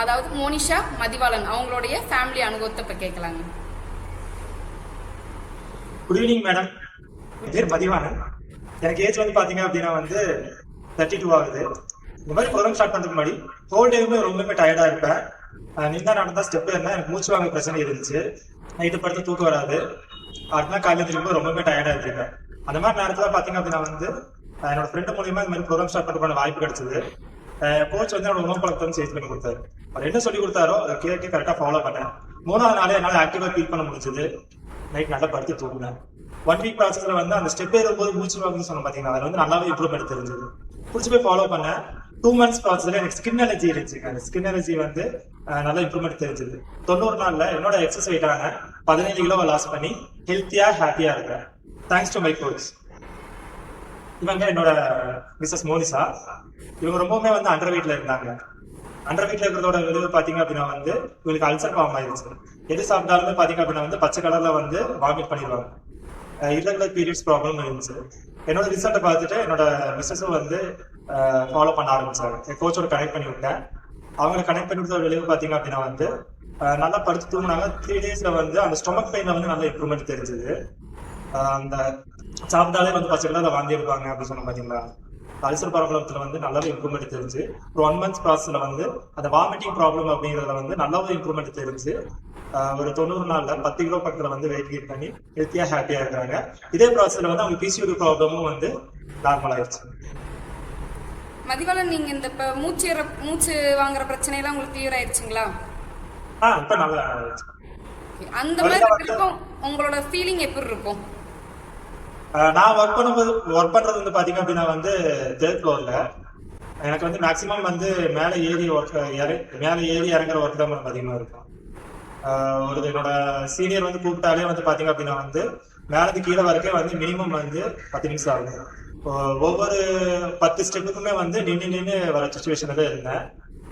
அதாவது மோனிஷா மதிவாளன் அவங்களுடைய ஃபேமிலி அனுபவத்தை இப்போ கேட்கலாங்க. Good evening madam. என் பேர் மதிவானன். எனக்கு ஏஜ் வந்து பாத்தீங்க அப்படின்னா வந்து 32 ஆகுது. இந்த மாதிரி ப்ரோக்ராம் ஸ்டார்ட் பண்றதுக்கு முன்னாடி ஹோல் டேவுமே ரொம்பவே டயர்டா இருப்பேன். நின்றா நடந்தா ஸ்டெப் ஏறினா எனக்கு மூச்சு வாங்க பிரச்சனை இருந்துச்சு. நைட்டு படுத்து தூக்கம் வராது. அடுத்த காலையில் திரும்ப ரொம்பவே டயர்டா இருந்திருப்பேன். அந்த மாதிரி நேரத்துல பாத்தீங்க அப்படின்னா வந்து என்னோட ஃப்ரெண்டு மூலியமா இந்த மாதிரி ப்ரோக்ராம் ஸ்டார்ட் பண்றதுக்கான வாய்ப்பு கிடைச்சது. கோச் வந்து என்னோட உணவு பழக்கத்தை வந்து சேஞ்ச் பண்ணி கொடுத்தாரு. அவர் என்ன சொல்லி கொடுத்தாரோ அதை கேட்டு கரெக்டா ஃபாலோ பண்ணேன். 3வது நாளே என்னால ஆக்டிவா ஃபீல் பண்ண முடிஞ்சது. நைட் நல்லா படுத்து தூங்கினேன். 1 வீக் ப்ராசஸ்ல வந்து அந்த ஸ்டெப் ஏறும்போது மூச்சு வாங்குன்னு சொன்ன பாத்தீங்கன்னா அதுல வந்து நல்லாவே இம்ப்ரூவ்மெண்ட் தெரிஞ்சது. பிடிச்சி போய் ஃபாலோ பண்ணேன். 2 months ப்ராசஸ்ல எனக்கு ஸ்கின் அலர்ஜி இருந்துச்சு. அந்த ஸ்கின் அலர்ஜி வந்து நல்ல இம்ப்ரூவ்மெண்ட் தெரிஞ்சது. 90 நாள்ல என்னோட எக்ஸஸ் வெயிட்டான 17 கிலோவை லாஸ் பண்ணி ஹெல்த்தியா ஹாப்பியா இருக்கேன். Thanks to my coach. இவங்க என்னோட மிஸ்ஸஸ் மோனிஷா. இவங்க ரொம்பவுமே வந்து அண்டர் வெயிட்ல இருந்தாங்க. அண்டர் வெயிட்ல இருக்கிறதோட விளைவு பாத்தீங்க அப்படின்னா வந்து இவங்களுக்கு அல்சர் ஃபார்ம் ஆயிருச்சு. எது சாப்பிட்டாலுமே பாத்தீங்க அப்படின்னா வந்து பச்சை கலர்ல வந்து வாமிட் பண்ணிடுவாங்க. irregular பீரியட்ஸ் ப்ராப்ளம் இருந்துச்சு. என்னோட ரிசல்ட்டை பார்த்துட்டு என்னோட மிஸ்ஸஸும் வந்து ஃபாலோ பண்ண ஆரம்பிச்சாங்க. என் கோச்சோட கனெக்ட் பண்ணி விட்டேன். அவங்களை கனெக்ட் பண்ணி விட்ட விளைவு பாத்தீங்க அப்படின்னா வந்து நல்லா படுத்து தூங்கினாங்க. 3 daysல வந்து அந்த ஸ்டொமக் பெயின்ல வந்து நல்ல இம்ப்ரூவ்மெண்ட் தெரிஞ்சது. அந்த சாப்பிட்டாலே வந்து பச்சை கலர்ல வாந்தி எடுப்பாங்க அப்படின்னு சொன்ன பாத்தீங்களா, அல்சர் ப்ராப்ளத்துல வந்து நல்லாவே இம்ப்ரூவ்மெண்ட் தெரிஞ்சு. ஒரு 1 month ப்ராசஸ்ல வந்து அந்த வாமிட்டிங் ப்ராப்ளம் அப்படிங்கறதுல வந்து நல்லாவே இம்ப்ரூவ்மெண்ட் தெரிஞ்சு. ஒரு 90 நாள்ல 10 கிலோ பக்கத்துல வந்து வெயிட் கெயின் பண்ணி ஹெல்த்தியா ஹாப்பியா இருக்காங்க. இதே ப்ராசஸ்ல வந்து அவங்க பிசிஓடி ப்ராப்ளமும் வந்து நார்மல் ஆயிடுச்சு. மதிவாளன், நீங்க இந்த இப்ப மூச்சு வாங்குற பிரச்சனை எல்லாம் உங்களுக்கு கிளியர் ஆயிடுச்சுங்களா? இப்ப நல்லா ஆயிடுச்சு. அந்த மாதிரி இருக்கும் உங்களோட ஃபீலிங் எப்படி இருக்கும்? நான் ஒர்க் பண்றது வந்து பாத்தீங்க அப்படின்னா வந்து 3rd floorல. எனக்கு வந்து மேக்சிமம் வந்து மேல ஏறி இறங்குற ஒர்க் தான் அதிகமா இருக்கும். ஒரு என்னோட சீனியர் வந்து கூப்பிட்டாலே வந்து பாத்தீங்க அப்படின்னா வந்து மேலது கீழே வரைக்கும் வந்து மினிமம் வந்து 10 நிமிஷம் ஆகும். ஒவ்வொரு 10 ஸ்டெப்புக்குமே வந்து நின்று வர சுச்சுவேஷன்ல தான் இருந்தேன்.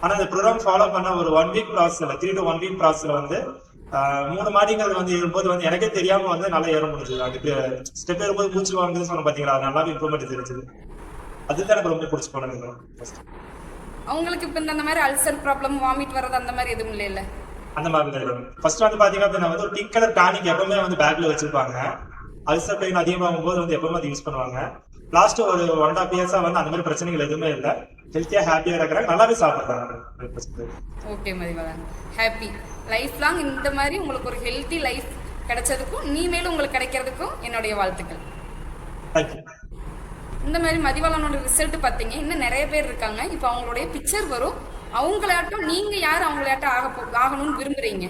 ஆனா இந்த ப்ரோக்ராம் ஃபாலோ பண்ண ஒரு 1 வீக் ப்ராசஸ்ல 3 to 1 வீக் ப்ராசஸ்ல வந்து 3 மாடிங்கிறது வந்து ஏறும்போது வந்து எனக்கே தெரியாம வந்து நல்லா ஏற முடிஞ்சது. அதுக்கு ஸ்டெப் ஏறும்போது மூச்சு வாங்குது சொன்ன பாத்தீங்களா, நல்லாவே இம்ப்ரூவ்மெண்ட் தெரிஞ்சது. அதுதான் எனக்கு ரொம்ப பிடிச்சி போனது. அவங்களுக்கு இப்ப இந்த மாதிரி அல்சர் ப்ராப்ளம், வாமிட் வர்றது அந்த மாதிரி எதுவும் இல்ல? அந்த மாதிரி ஃபர்ஸ்ட் வந்து பாத்தீங்க அப்படின்னா வந்து ஒரு பிங்க் கலர் டானிக் எப்பவுமே வந்து பேக்ல வச்சிருப்பாங்க. அல்சர் பெயின் அதிகமாகும் போது வந்து எப்பவுமே அது யூஸ் பண்ணுவாங்க. லாஸ்ட் ஒரு 1.5 years வந்து அந்த மாதிரி பிரச்சனைகள் எதுவுமே இல்லை. ஹெல்த்தியா ஹாப்பியா இருக்கிறாங்க, நல்லாவே சாப்பிடுறாங்க. Okay Mathivalan, happy life long இந்த மாதிரி உங்களுக்கு ஒரு ஹெல்த்தி லைஃப் கிடைச்சதுக்கும் இனிமேலும் உங்களுக்கு கிடைக்கிறதுக்கும் என்னுடைய வாழ்த்துக்கள். தேங்க்யூ. இந்த மாதிரி மதிவாளனோட ரிசல்ட் பார்த்தீங்க. இன்னும் நிறைய பேர் இருக்காங்க. இப்போ அவங்களுடைய பிக்சர் வரும். அவங்களாட்டும் நீங்க யார் அவங்களாட்டும் ஆகணும்னு விரும்புறீங்க?